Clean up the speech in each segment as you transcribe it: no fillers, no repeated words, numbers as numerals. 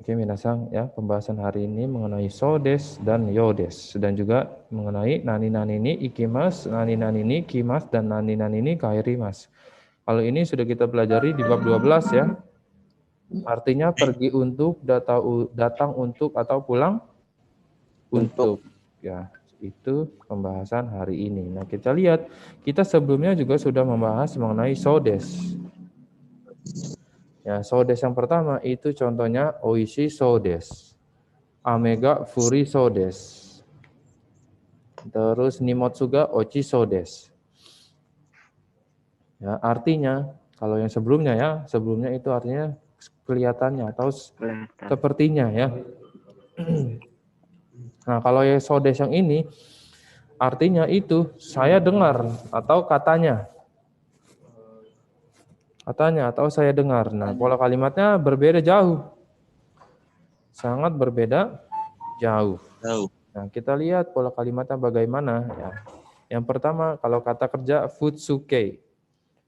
Oke, minasang ya, pembahasan hari ini mengenai sodes dan yodes dan juga mengenai nani-nani ini ikimas, nani-nani ini kimas dan nani-nani ini kairimas. Kalau ini sudah kita pelajari di bab 12 ya. Artinya pergi untuk, datang untuk atau pulang untuk. Ya, itu pembahasan hari ini. Nah, kita lihat kita sebelumnya juga sudah membahas mengenai sodes. Ya, sodes yang pertama itu contohnya oishi sodes. Amega furi sodes. Terus nimotsuga ochi sodes. Ya, artinya kalau yang sebelumnya itu artinya kelihatannya atau sepertinya ya. Nah, kalau yang sodes yang ini artinya itu saya dengar atau katanya. Katanya atau saya dengar. Nah, pola kalimatnya berbeda jauh. Sangat berbeda jauh. Nah, kita lihat pola kalimatnya bagaimana ya. Yang pertama, kalau kata kerja futsuke.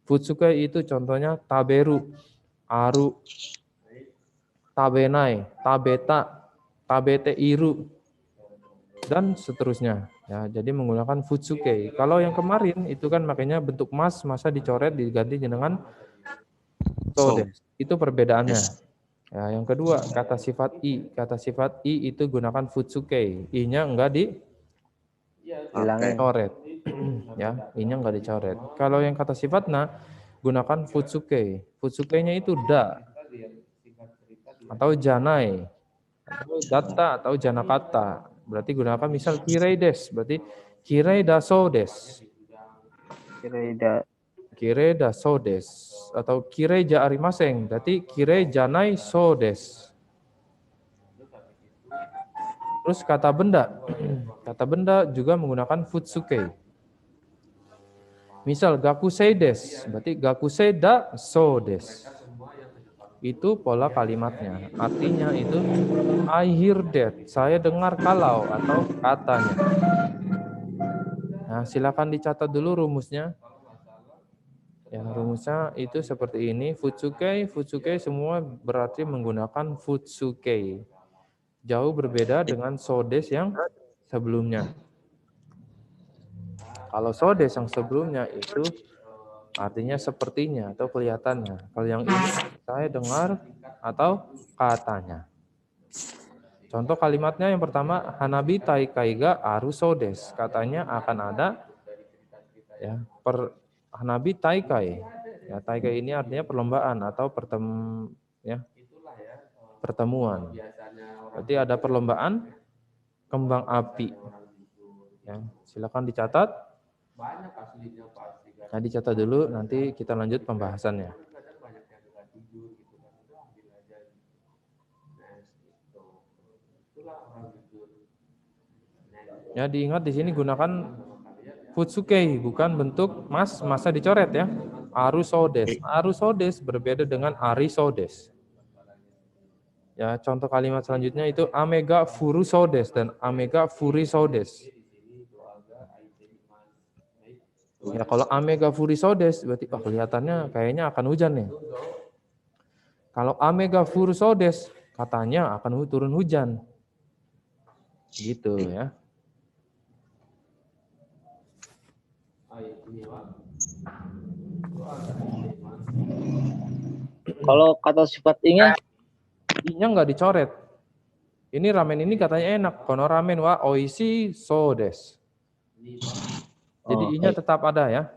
Futsuke itu contohnya taberu, aru, tabenai, tabeta, tabete iru, dan seterusnya. Ya, jadi menggunakan futsuke. Kalau yang kemarin itu kan makanya bentuk mas, masa dicoret diganti dengan sodes. Itu perbedaannya. Ya, yang kedua, kata sifat i. Kata sifat i itu gunakan futsuke. I-nya enggak dicoret. Ya, i-nya enggak dicoret. Kalau yang kata sifat na, gunakan futsuke. Futsuke-nya itu da atau janai atau data atau janakata. Berarti gunakan misal kirei des, berarti kirei da so des. Kirei da so des atau kirei ja arimaseng, berarti kirei janai so des. Terus kata benda. Kata benda juga menggunakan futsuke. Misal gakusei des, berarti gakusei da so des. Itu pola kalimatnya. Artinya itu I hear that, saya dengar kalau atau katanya. Nah, silakan dicatat dulu rumusnya. Ya, rumusnya itu seperti ini. Futsuke, futsuke semua berarti menggunakan futsuke. Jauh berbeda dengan sodes yang sebelumnya. Kalau sodes yang sebelumnya itu artinya sepertinya atau kelihatannya. Kalau yang ini saya dengar atau katanya. Contoh kalimatnya yang pertama, Hanabi taikaiga aru sodes. Katanya akan ada ya Hanabi taikai. Ya, taikai ini artinya perlombaan atau pertemuan. Berarti ada perlombaan kembang api. Ya, silakan dicatat. Nah, dicatat dulu, nanti kita lanjut pembahasannya. Ya, diingat di sini gunakan futsuke, bukan bentuk masa dicoret ya. Arusodes. Arusodes berbeda dengan arisodes. Ya, contoh kalimat selanjutnya itu amega furusodes dan amega furisodes. Ya, kalau amega furisodes berarti kelihatannya kayaknya akan hujan nih. Kalau amega furusodes katanya akan turun hujan. Gitu ya. Kalau kata sifat I-nya? I-nya nggak dicoret. Ini ramen ini katanya enak. Kono ramen wa oishi so desu. Jadi I-nya tetap ada ya.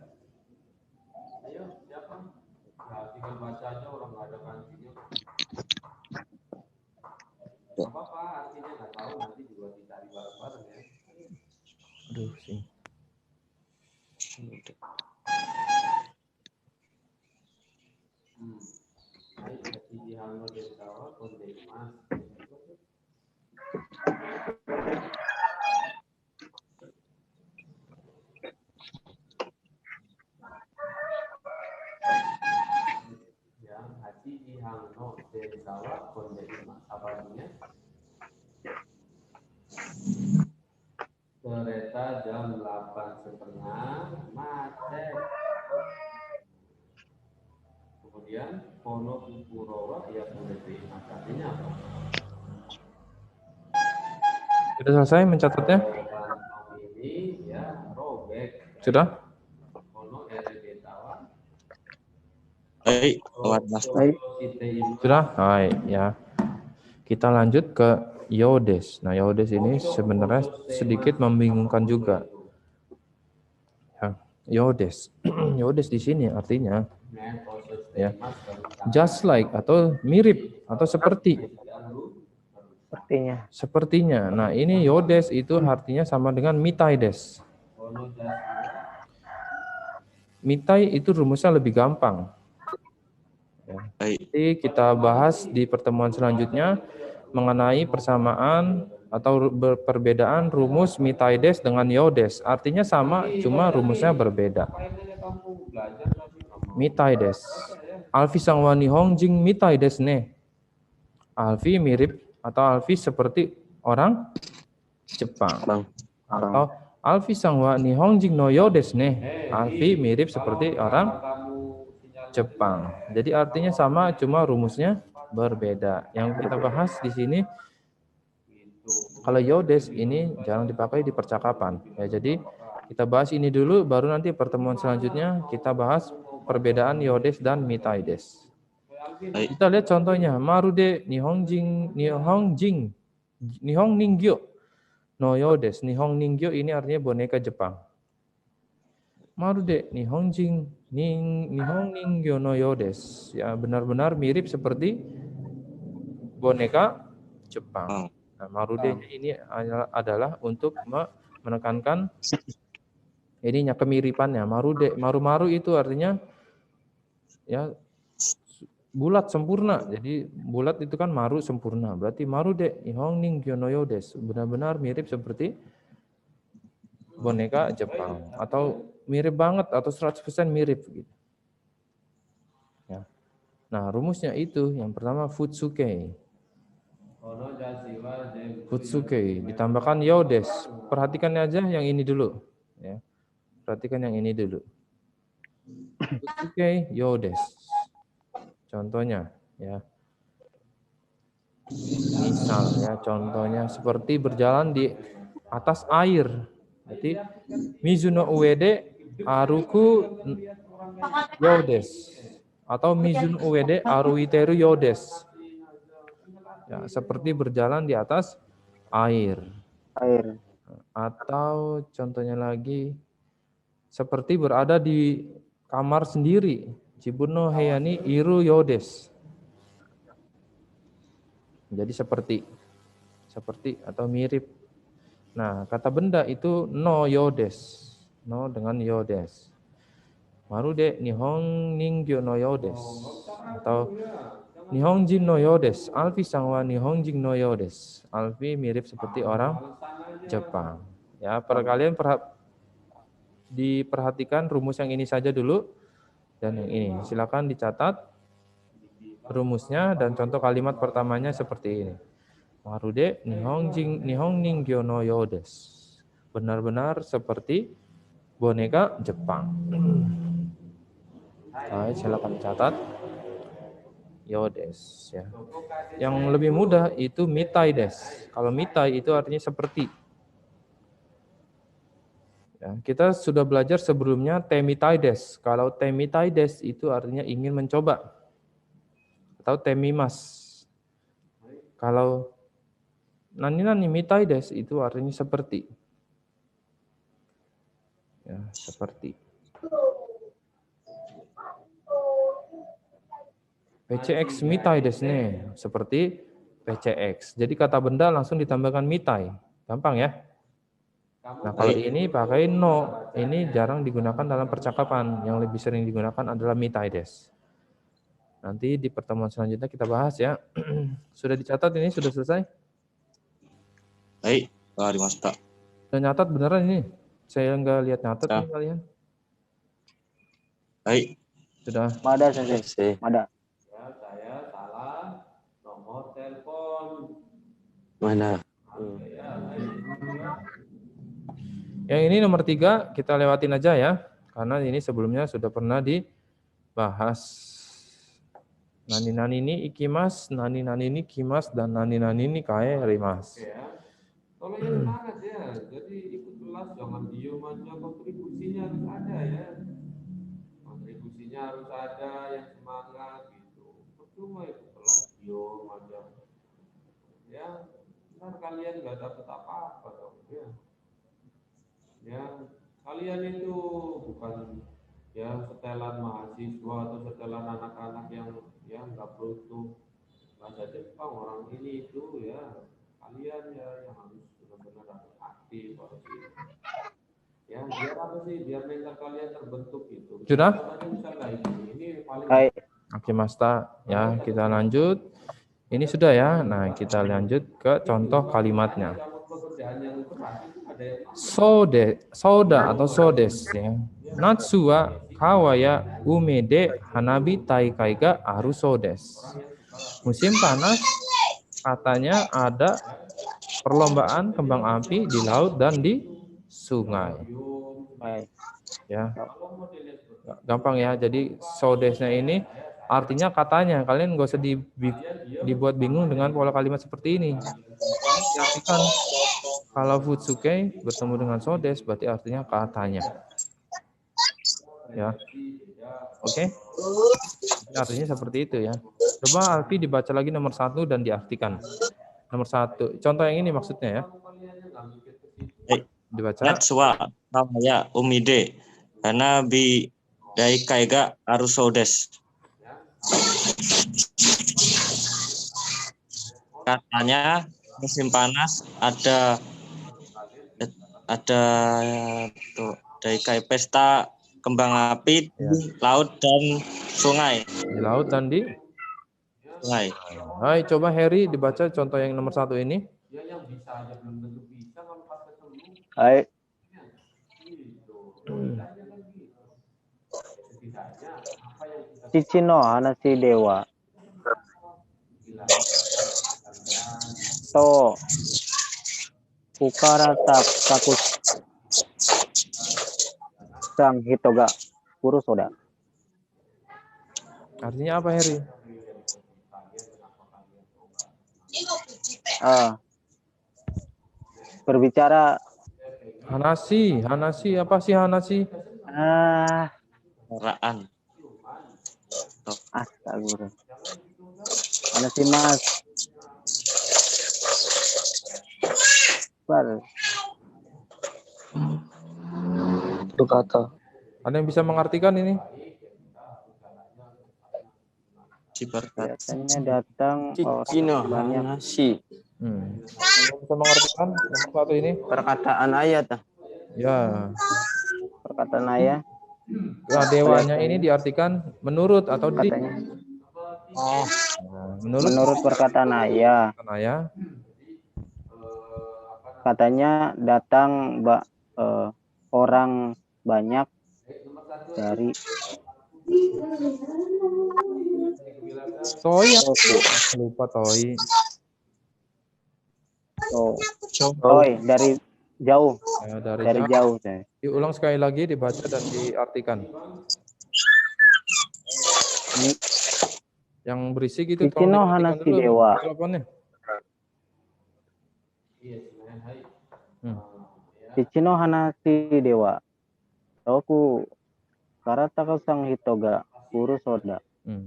Aduh, sih. Kereta jam 8:30 macet. Kemudian Pono Kurowa ya boleh artinya apa? Sudah selesai mencatatnya? Kantong ini ya robek. Sudah? Ono betawa. Baik, Mas. Baik. Sudah? Baik, ya. Kita lanjut ke Yodes. Nah, Yodes ini sebenarnya sedikit membingungkan juga. Ya, Yodes. Yodes di sini artinya ya, just like atau mirip atau seperti. Sepertinya. Nah, ini Yodes itu artinya sama dengan mitaides. Mitai itu rumusnya lebih gampang. Ya. Nanti kita bahas di pertemuan selanjutnya mengenai persamaan atau perbedaan rumus mitaides dengan Yodes. Artinya sama, cuma rumusnya berbeda. Mitaides. Alfi sangwa nihong jing mitaides ne. Alfi mirip atau Alfi seperti orang Jepang. Atau Alfi sangwa nihong jing no Yodes ne. Alfi mirip seperti orang Jepang. Jadi artinya sama, cuma rumusnya berbeda. Yang kita bahas di sini, kalau Yodes ini jarang dipakai di percakapan. Ya, jadi kita bahas ini dulu, baru nanti pertemuan selanjutnya kita bahas perbedaan Yodes dan mitaides. Kita lihat contohnya, Marude Nihong Ningyo no Yodes. Nihong Ningyo ini artinya boneka Jepang. Marude Nihong Ningyo no Yodes. Ya, benar-benar mirip seperti boneka Jepang. Nah, Marude ini adalah untuk menekankan ininya kemiripannya. Marude, maru-maru itu artinya ya bulat sempurna. Jadi bulat itu kan maru sempurna. Berarti Marude Nihong Ningyo no Yodes. Benar-benar mirip seperti boneka Jepang atau mirip banget atau 100% mirip gitu. Ya. Nah, rumusnya itu yang pertama Futsuke. Futsuke ditambahkan Yodes. Perhatikan aja yang ini dulu ya. Perhatikan yang ini dulu. Futsuke Yodes. Contohnya ya. Misal ya, contohnya seperti berjalan di atas air. Jadi Mizuno Uede Aruku Yodes atau Mizuno Uede Aruiteru Yodes. Ya, seperti berjalan di atas air. Atau contohnya lagi seperti berada di kamar sendiri. Chibuno Heiani Iru Yodes. Jadi seperti atau mirip. Nah, kata benda itu no Yodes. No dengan Yodes. Marude Nihong Ningyo no Yodes. Atau Nihongjin no Yodes. Alfi sangwa Nihongjin no Yodes. Alfi mirip seperti orang Jepang. Ya, kalian diperhatikan rumus yang ini saja dulu. Dan yang ini. Silakan dicatat rumusnya dan contoh kalimat pertamanya seperti ini. Marude Nihong Ningyo no Yodes. Benar-benar seperti boneka Jepang. Baik, silakan catat. Yodes ya. Yang lebih mudah itu mitaides. Kalau mitai itu artinya seperti. Ya, kita sudah belajar sebelumnya temitaides. Kalau temitaides itu artinya ingin mencoba. Atau temimas. Kalau nani mitaides itu artinya seperti. Ya, seperti. PCX mitaides nih, seperti PCX. Jadi kata benda langsung ditambahkan mitai. Gampang ya? Nah, kalau ini pakai no. Ini jarang digunakan dalam percakapan. Yang lebih sering digunakan adalah mitaides. Nanti di pertemuan selanjutnya kita bahas ya. Sudah dicatat ini? Sudah selesai? Baik, warimashita. Sudah nyatat beneran ini? Saya nggak lihat nyatat nih kalian. Baik. Sudah. Mada sensei. Mada. Ya, saya salah nomor telepon. Mana? Yang ini nomor 3 kita lewatin aja ya. Karena ini sebelumnya sudah pernah dibahas. Nani-nani ini ikimas, nani-nani ini kimas, dan nani-nani ini kaerimas. Kalau yang semangat ya, jadi ikut kelas jangan diem aja, kontribusinya harus ada ya. Kontribusinya harus ada yang semangat gitu. Percuma ikut kelas diem aja. Ya, ntar kalian nggak dapat apa-apa dong ya. Ya, kalian itu bukan ya setelan mahasiswa atau setelan anak-anak yang nggak butuh bahasa Jepang orang ini itu ya kalian ya yang harus benar-benar harus aktif harus ini. Ya biar apa sih biar mental kalian terbentuk gitu. Sudah? Misalnya ini paling Hai. Oke, Mas Ta. Ya, kita lanjut. Ini sudah ya. Nah, kita lanjut ke contoh kalimatnya. pekerjaan yang itu pasti ada yang Soda atau sodes ya. Natsu wa kawaya umede hanabi taikai ga aru sodes. Musim panas katanya ada perlombaan kembang api di laut dan di sungai. Hai. Ya. Gampang ya. Jadi sodesnya ini artinya katanya. Kalian nggak usah dibuat bingung dengan pola kalimat seperti ini. Diartikan kalau futsuke bertemu dengan sodes berarti artinya katanya. Ya. Oke. Artinya seperti itu ya. Coba Alfi dibaca lagi nomor 1 dan diartikan. Nomor 1. Contoh yang ini maksudnya ya. Dibaca. Natsu wa kawaya umide hanabi taikai ga aru sodes. Katanya musim panas ada tuh daikai pesta kembang api di laut dan sungai. Di laut dan di Sungai. Hai, coba Harry dibaca contoh yang nomor 1 ini. Hai. Cici no hanashi dewa. To Ukarata kakus sang hitoga kurusoda. Artinya apa, Harry? Berbicara Hanashi apa sih Hanashi? Peraan. Astagfirullah. Hanashi mas. Itu kata. Ada yang bisa mengartikan ini? Biasanya datang Cicino banyak. Hanashi. Yang bisa mengartikan nomor 1 ini? Perkataan ayat. Ya. Perkataan ayah. Nah, dewanya ini diartikan menurut atau di? Katanya. Oh, Menurut perkataan ayah. Ya. Katanya datang orang banyak dari Toi, lupa Toi. Dari jauh. Ya, Dari jauh saya. Diulang sekali lagi, dibaca dan diartikan. Yang berisik itu Cicino hanashi dewa. Teleponnya. Cicino hanashi dewa. Toku karata sang hitoga kurusoda.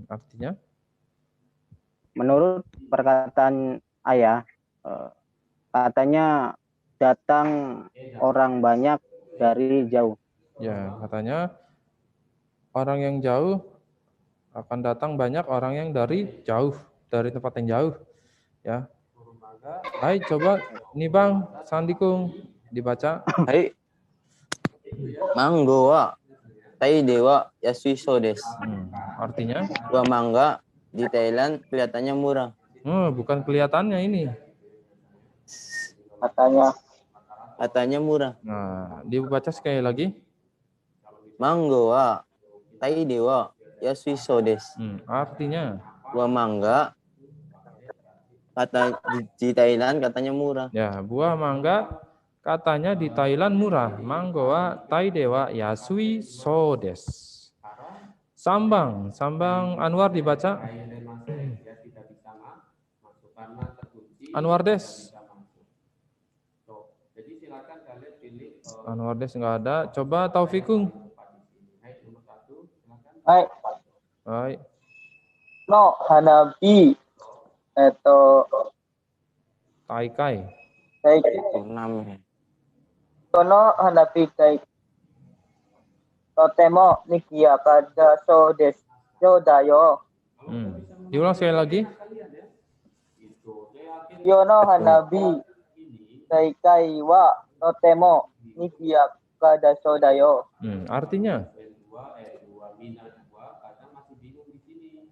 Artinya? Menurut perkataan ayah, katanya datang orang banyak dari jauh. Ya, katanya orang yang jauh akan datang banyak orang yang dari jauh, dari tempat yang jauh. Ya. Hai, coba ini Bang Sandikung dibaca. hai. Manggo wa tai dewa yasuiso des. Artinya? Buah mangga di Thailand kelihatannya murah. Bukan kelihatannya ini. Katanya murah. Nah, dibaca sekali lagi. Manggo wa tai dewa yasuiso des. Artinya? Buah mangga di Thailand katanya murah. Ya, buah mangga katanya di Thailand murah. Manggo wa tai dewa yasui so des. Sambang Anwar dibaca. Anwar des. Anwardes nggak ada. Coba Taufikung. Hai, Hai. no hanabi Taikai. kai Purnama. kono hanabi kai totemo nikia kada so des yo dayo Diulang sekali lagi. yono hanabi kai wa totemo nikia kada so dayo. Artinya?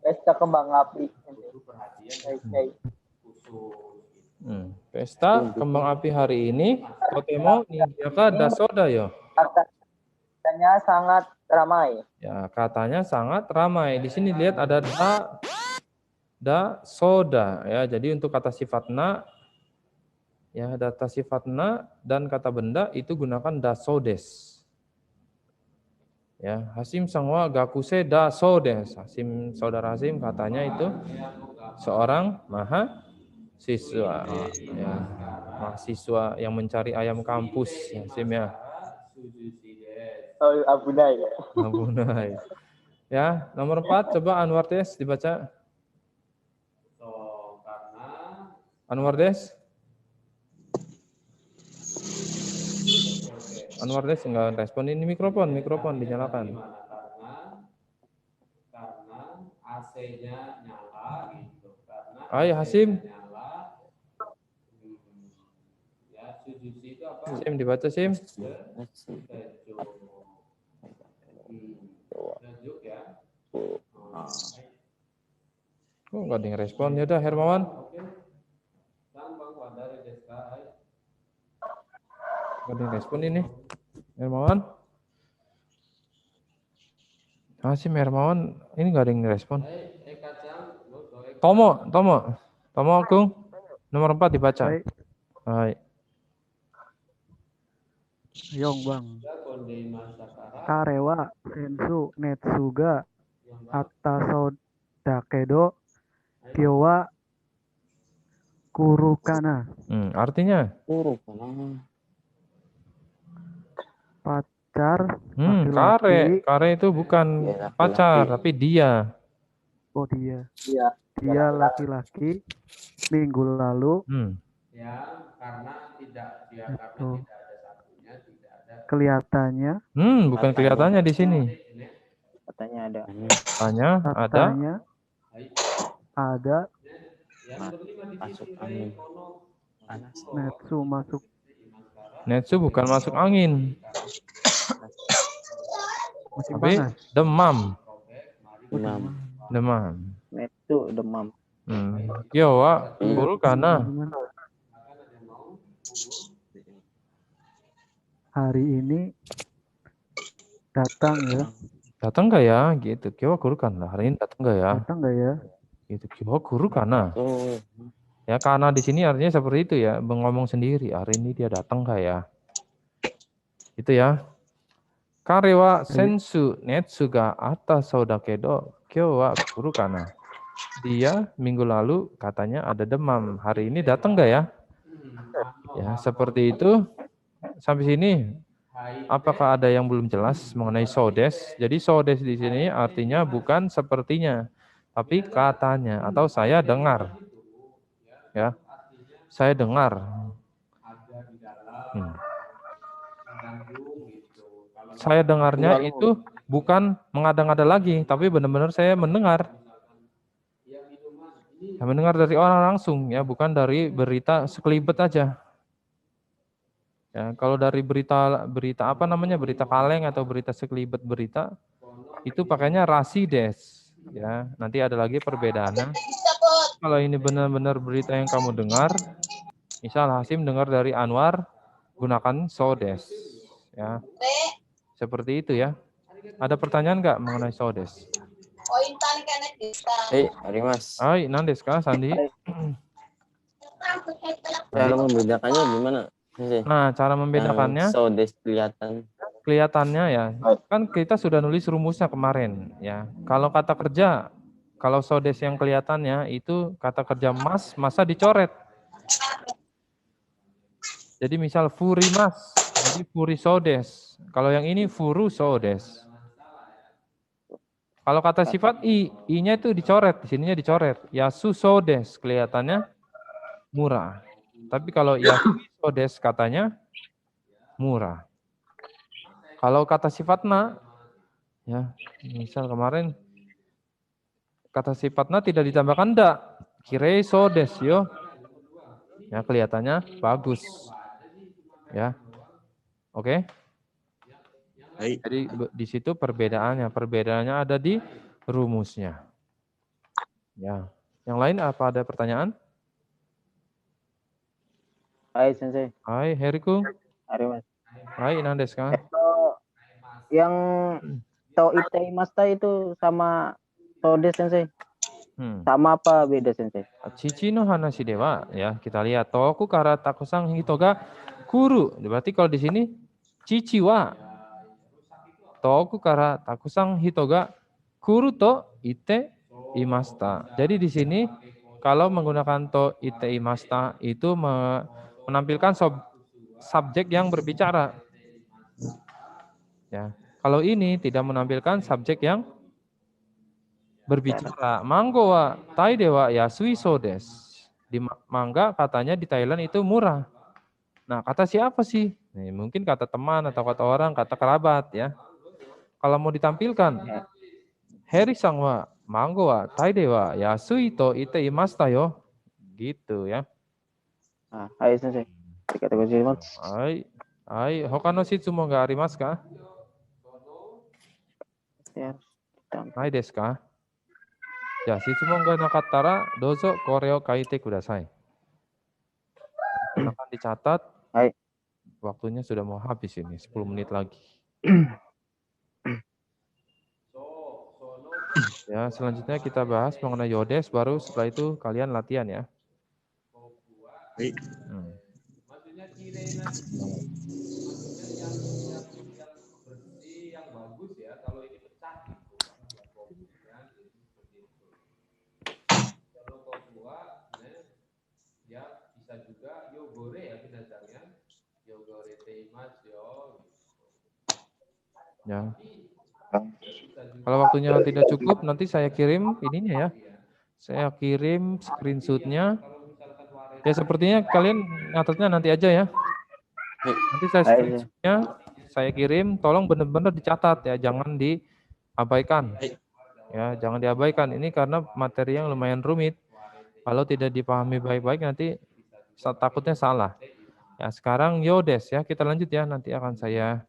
Pesta kembang api. Kai. Pesta kembang api hari ini Totemo Nigyaka Dasodayo. Katanya sangat ramai. Ya, katanya sangat ramai. Di sini lihat ada soda ya. Jadi untuk kata sifat na ya, data sifat na dan kata benda itu gunakan dasodes. Ya, Hasim sangwa gakuse dasodes. Saudara Hasim katanya itu seorang mahasiswa ya, mahasiswa yang mencari ayam kampus ya, Hasim ya. Oh, abunai. Abunai. Ya, nomor 4 coba Anwar Des dibaca. Anwar Des. Anwar Des enggak respon, ini mikrofon dinyalakan. Karena AC-nya nyala gitu. Ayo Hasim. Ya, sujusi itu apa? Sim dibaca Sim. Sejuk ya. Kok enggak ada yang respon? Ya udah Hermawan. Enggak ada yang respon ini. Hermawan. Hasim Hermawan ini enggak ada yang respon. Tomo Agung. Nomor 4 dibaca. Hai. Yong bang. Karewa sensu netsuga ataso dakedo kyowa kurukana. Artinya? Kurukana. Pacar. Kare itu bukan Ya, pacar tapi dia. Oh dia. Iya. Dia laki-laki minggu lalu. Ya, karena tidak ada Kelihatannya. Bukan kelihatannya di sini. Katanya ada. Ada. Masuk angin. Panas. Netsu masuk. Netsu bukan masuk angin. Musim Tapi panas. demam. Netsu demam. Kyowa kurukana. Hari ini datang ya. Datang nggak ya? Gitu. Kyowa kurukana. Hari ini datang nggak ya? Datang nggak ya? Gitu. Kyowa kurukana. Oh. Ya karena di sini artinya seperti itu ya, ngomong sendiri. Hari ini dia datang nggak ya? Itu ya. Karewa sensu netsuga atas saudakedo kyowa kurukana. Dia minggu lalu katanya ada demam. Hari ini datang nggak ya? Ya seperti itu. Sampai sini, apakah ada yang belum jelas mengenai sodes? Jadi sodes di sini artinya bukan sepertinya, tapi katanya atau saya dengar. Ya, saya dengar. Saya dengarnya itu bukan mengada-ngada lagi, tapi benar-benar saya mendengar. Ya, mendengar dari orang langsung, ya, bukan dari berita sekelibet aja. Ya, kalau dari berita apa namanya, berita kaleng atau berita sekelibet berita, itu pakainya rasides. Ya, nanti ada lagi perbedaannya. Kalau ini benar-benar berita yang kamu dengar, misal Hasim dengar dari Anwar, gunakan sodes. Ya, seperti itu ya. Ada pertanyaan nggak mengenai sodes? Hari Mas. Hai, nandes kah, Sandi? Cara membedakannya gimana? Nah, cara membedakannya? Sodes kelihatannya ya, kan kita sudah nulis rumusnya kemarin ya. Kalau kata kerja, kalau sodes yang kelihatannya itu kata kerja masa dicoret. Jadi misal furimas, Jadi furisodes. Kalau yang ini furusodes. Kalau kata sifat i-nya itu dicoret, di sininya dicoret. Yasusodes kelihatannya murah. Tapi kalau yasusodes katanya murah. Kalau kata sifatna, ya, misal kemarin kata sifatna tidak ditambahkan ndak, kireisodes yo. Ya, kelihatannya bagus. Ya. Oke. Jadi di situ perbedaannya ada di rumusnya. Ya. Yang lain apa ada pertanyaan? Hai Sensei. Hai Heriku. Hari Mas. Hai Nandeska. Yang to itaimasta itu sama sodes Sensei. Sama apa beda Sensei? Cici no hanashi dewa, ya kita lihat toku kara takusang hitoga kuru. Berarti kalau di sini cici wa toku kara takusang hitoga kuru to ite imasta. Jadi di sini kalau menggunakan to ite imasta itu menampilkan subjek yang berbicara. Ya. Kalau ini tidak menampilkan subjek yang berbicara. Manggo wa tai dewa ya suiso des. Di mangga katanya di Thailand itu murah. Nah, kata siapa sih? Nih, mungkin kata teman atau kata orang, kata kerabat ya. Kalau mau ditampilkan Heri sang wa manggo wa tai dewa ya suito ite imasta yo. Gitu ya. Ah, hai Sensei. Hai, hokano shitsumo ga arimasu ka? Ya. Hai desu ka? Ya, shitsumo ga nakattara dozo kore o kaite kudasai. Silakan dicatat. Hai. Waktunya sudah mau habis ini, 10 menit lagi. Ya, selanjutnya kita bahas mengenai yodes, baru setelah itu kalian latihan ya. Maksudnya kirena bersih yang bagus ya. Kalau ini pecah gitu. Kalau kokua ya bisa juga yogore ya binatangnya. Yogore teimas yo. Ya. Kalau waktunya tidak cukup, nanti saya kirim ininya ya. Saya kirim screenshotnya. Ya sepertinya kalian ngaturnya nanti aja ya. Nanti saya screenshotnya saya kirim. Tolong benar-benar dicatat ya, jangan diabaikan. Ya, jangan diabaikan. Ini karena materi yang lumayan rumit. Kalau tidak dipahami baik-baik nanti takutnya salah. Ya sekarang yodes ya, kita lanjut ya. Nanti akan saya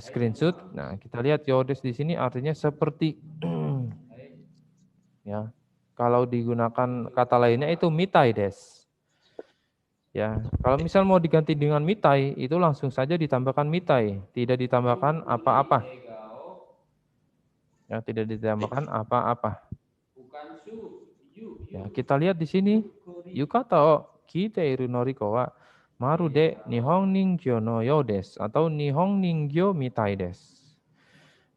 screenshot. Nah, kita lihat yodes di sini artinya seperti ya. Kalau digunakan kata lainnya itu mitai des. Ya, kalau misal mau diganti dengan mitai itu langsung saja ditambahkan mitai, tidak ditambahkan apa-apa. Ya, tidak ditambahkan apa-apa. Ya, kita lihat di sini yukata o kiteiru noriko wa marude nihon ningyo no yo des atau nihon ningyo mitai des.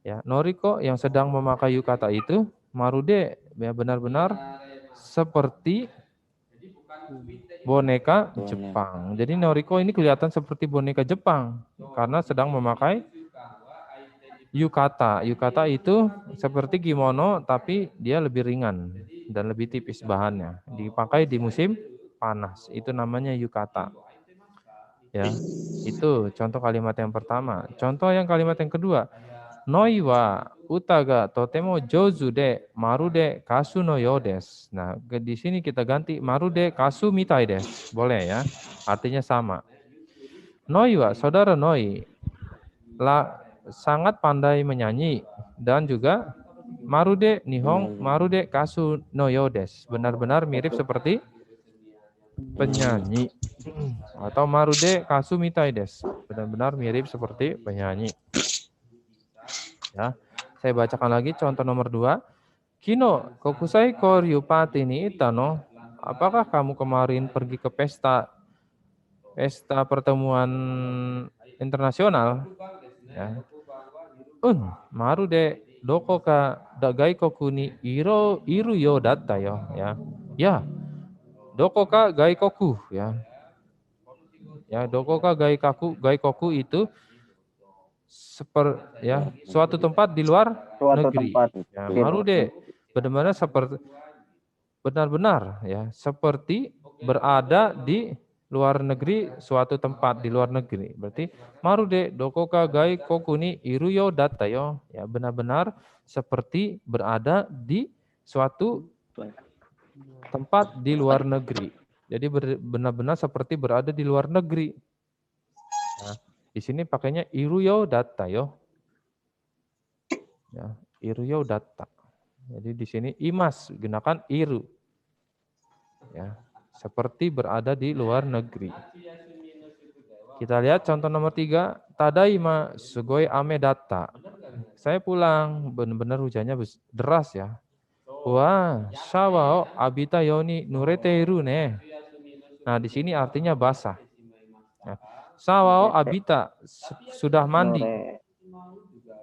Ya, noriko yang sedang memakai yukata itu marude ya benar-benar seperti boneka Jepang. Jadi noriko ini kelihatan seperti boneka Jepang karena sedang memakai yukata. Yukata itu seperti kimono tapi dia lebih ringan dan lebih tipis bahannya. Dipakai di musim panas. Itu namanya yukata. Ya. Itu contoh kalimat yang pertama. Contoh yang kalimat yang kedua. Noi wa utaga totemo jouzu de marude kasu no yo desu. Nah, di sini kita ganti marude kasu mitai desu. Boleh ya. Artinya sama. Noi wa saudara Noi sangat pandai menyanyi dan juga marude nihong marude kasu no yo desu. Benar-benar mirip seperti penyanyi. Atau marude kasu mitai desu. Benar-benar mirip seperti penyanyi. Ya, saya bacakan lagi contoh nomor 2. Kino, kokusai koryupati ni itano. Apakah kamu kemarin pergi ke pesta pertemuan internasional? Ya. Marude doko ka gaikoku ni iru yo datta yo. Ya. Ya. Doko ka gaikoku ya. Ya, dokoka gai koku itu suatu tempat di luar Suatu negeri. tempat. Ya, marude benar-benar ya seperti berada di luar negeri, suatu tempat di luar negeri. Berarti marude dokoka gai koku ni iruyo datayo, ya benar-benar seperti berada di suatu tempat di luar negeri. Jadi benar-benar seperti berada di luar negeri. Nah, di sini pakainya iruyo datayo. Ya, iruyo data. Jadi di sini imas gunakan iru. Ya, seperti berada di luar negeri. Kita lihat contoh nomor 3, tadaima sugoi ame data. Saya pulang, benar-benar hujannya deras ya. Wah, shawao abita yoni nureteiru ne. Nah, di sini artinya basah. Ya. Shawao abita sudah mandi.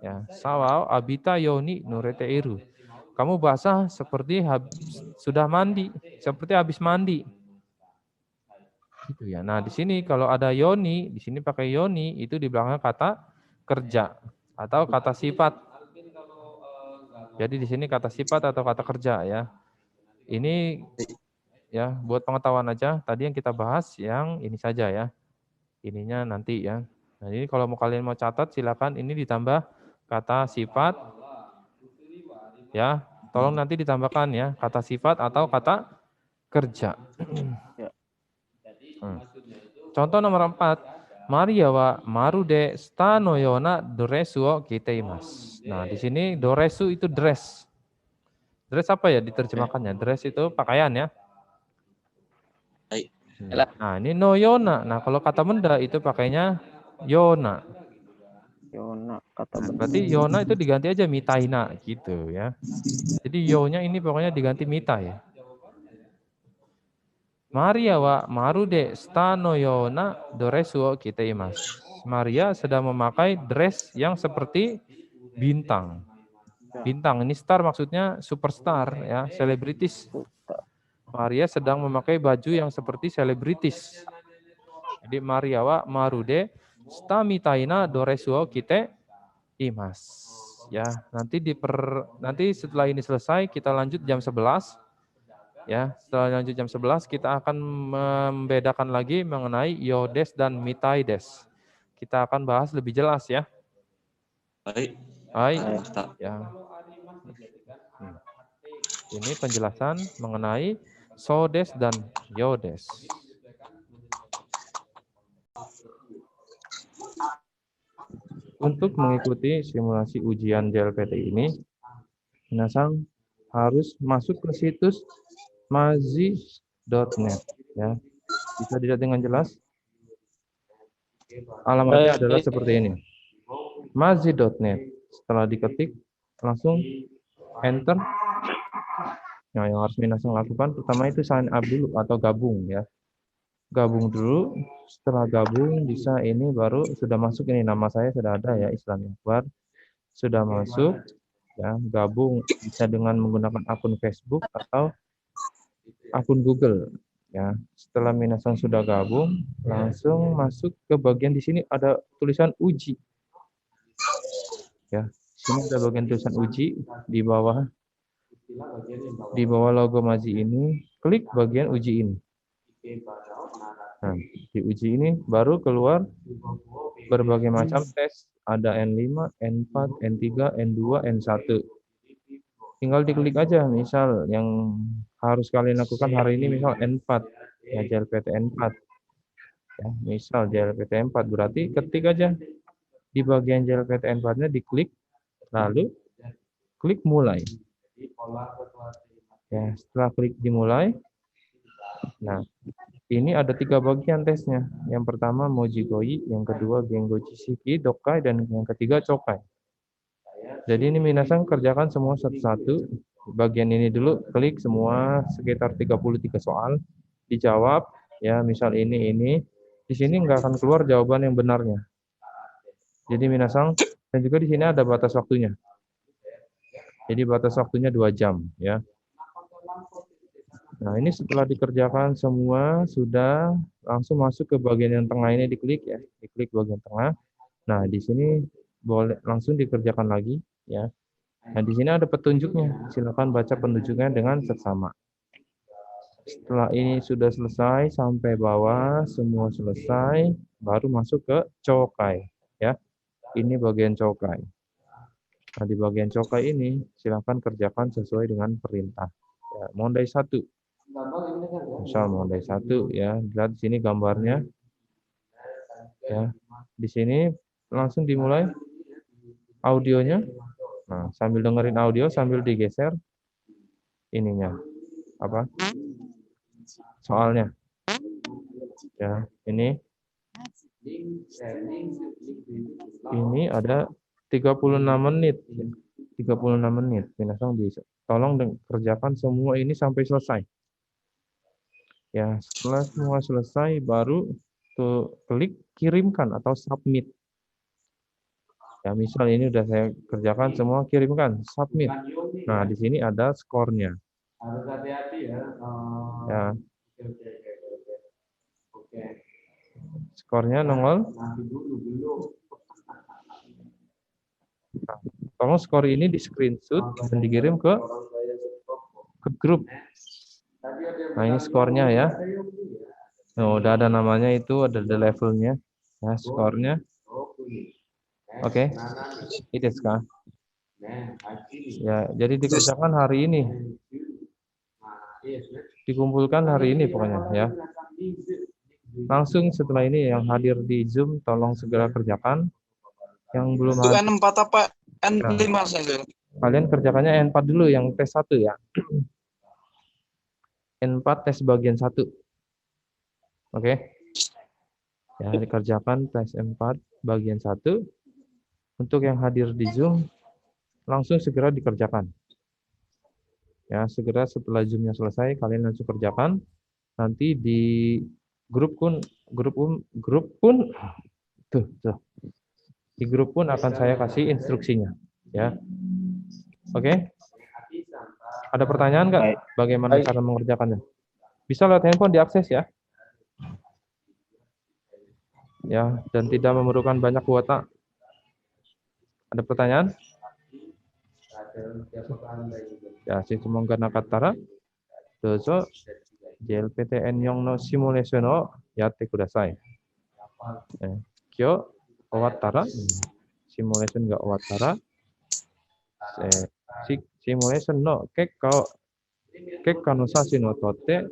Ya, shawao abita yoni nureteiru. Kamu basah seperti sudah mandi, seperti habis mandi. Gitu ya. Nah, di sini kalau ada yoni, di sini pakai yoni itu di belakang kata kerja atau kata sifat. Jadi di sini kata sifat atau kata kerja ya. Ini ya buat pengetahuan aja. Tadi yang kita bahas yang ini saja ya. Ininya nanti ya. Nah, ini kalau kalian mau catat silakan ini ditambah kata sifat. Ya, tolong nanti ditambahkan ya kata sifat atau kata kerja. Contoh nomor 4, Maria wa marude stano yona doresu o kiteimasu. Nah, di sini doresu itu dress. Dress apa ya diterjemahkannya? Dress itu pakaian ya. Nah, ini no yona. Nah, kalau kata benda itu pakainya yona. Yona kata Nah, berarti yona itu diganti aja mitaina gitu ya. Jadi yo-nya ini pokoknya diganti mitai. Maria wa marude stano yona doresu o kiteimasu. Maria sedang memakai dress yang seperti bintang. Bintang ini star maksudnya superstar ya, selebritis. Maria sedang memakai baju yang seperti selebritis. Jadi Maria wa marude stamitaina doresu o kiteimasu. Ya, nanti setelah ini selesai kita lanjut jam 11. Ya, setelah lanjut jam 11 kita akan membedakan lagi mengenai yodes dan mitaides. Kita akan bahas lebih jelas ya. Baik. Ya. Ini penjelasan mengenai sodes dan yodes. Untuk mengikuti simulasi ujian JLPT ini, minasang harus masuk ke situs mazi.net ya. Bisa dilihat dengan jelas. Alamatnya adalah seperti ini. Mazi.net. Setelah diketik langsung enter. Nah, yang harus minasang lakukan pertama itu sign up dulu atau gabung ya. Gabung dulu. Setelah gabung bisa ini baru sudah masuk ini, nama saya sudah ada ya, Islam Akbar. Sudah masuk ya, gabung bisa dengan menggunakan akun Facebook atau akun Google ya. Setelah minasang sudah gabung, langsung masuk ke bagian di sini ada tulisan uji. Ya, sini ada bagian tulisan uji di bawah logo Mazi ini, klik bagian uji ini. Nah, di uji ini baru keluar berbagai macam tes, ada N5, N4, N3, N2, N1. Tinggal diklik aja, misal yang harus kalian lakukan hari ini misal N4, ya JLPT N4. Ya, misal JLPT N4 berarti ketik aja di bagian JLPT N4-nya diklik, lalu klik mulai. Ya, setelah klik dimulai, nah ini ada 3 bagian tesnya. Yang pertama Mojigoi, yang kedua Gengochi Shiki, Dokai, dan yang ketiga Chokai. Jadi ini minasang kerjakan semua satu-satu. Bagian ini dulu, klik semua sekitar 33 soal, dijawab. Ya, misal ini. Di sini nggak akan keluar jawaban yang benarnya. Jadi minasang, dan juga di sini ada batas waktunya. Jadi batas waktunya 2 jam. Ya. Nah, ini setelah dikerjakan semua, sudah langsung masuk ke bagian yang tengah ini, diklik ya. Diklik bagian tengah. Nah, di sini boleh langsung dikerjakan lagi ya. Nah, di sini ada petunjuknya. Silakan baca petunjuknya dengan seksama. Setelah ini sudah selesai sampai bawah, semua selesai, baru masuk ke cokai ya. Ini bagian cokai. Nah, di bagian cokai ini silakan kerjakan sesuai dengan perintah. Ya, mondai 1. Misal mondai 1 ya, lihat di sini gambarnya. Ya. Di sini langsung dimulai audionya. Nah, sambil dengerin audio sambil digeser ininya. Apa? Soalnya. Ya, ini ada 36 menit. 36 menit. Minasan bisa. Tolong kerjakan semua ini sampai selesai. Ya, setelah semua selesai baru klik kirimkan atau submit. Ya, misal ini udah saya kerjakan semua, kirimkan, submit. Nah, di sini ada skornya. Harus hati-hati ya. Ya. Skornya nongol. Nah, tolong skor ini di screenshot dan dikirim ke grup. Nah, ini skornya ya. Nah, udah ada namanya itu, ada levelnya. Ya, skornya. Oke. Itu sekarang. Ya, jadi dikerjakan hari ini. Dikumpulkan hari ini pokoknya ya. Langsung setelah ini yang hadir di Zoom tolong segera kerjakan. Yang belum Itu hadir, N4 apa N5 saja? kalian kerjakannya N4 dulu yang tes 1 ya. N4 tes bagian 1. Oke. Ya, dikerjakan tes N4 bagian 1. Untuk yang hadir di Zoom langsung segera dikerjakan. Ya, segera setelah Zoom-nya selesai kalian langsung kerjakan. Nanti di grup pun di grup pun akan saya kasih instruksinya ya. Oke. Ada pertanyaan nggak? Bagaimana cara mengerjakannya? Bisa lewat handphone diakses ya. Ya, dan tidak memerlukan banyak kuota. Ada pertanyaan? Ya, semoga nakatara. Dozo JLPTN yang no simulation o yatte kudasai. Kyo owattara simulation ga owattara simulation no kekka no sashin o totte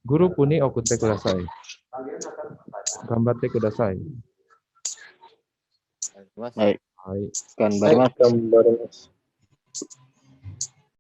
grup ni okutte kudasai. Gambatte kudasai. Mas. Baik. Hai. Gambar mas.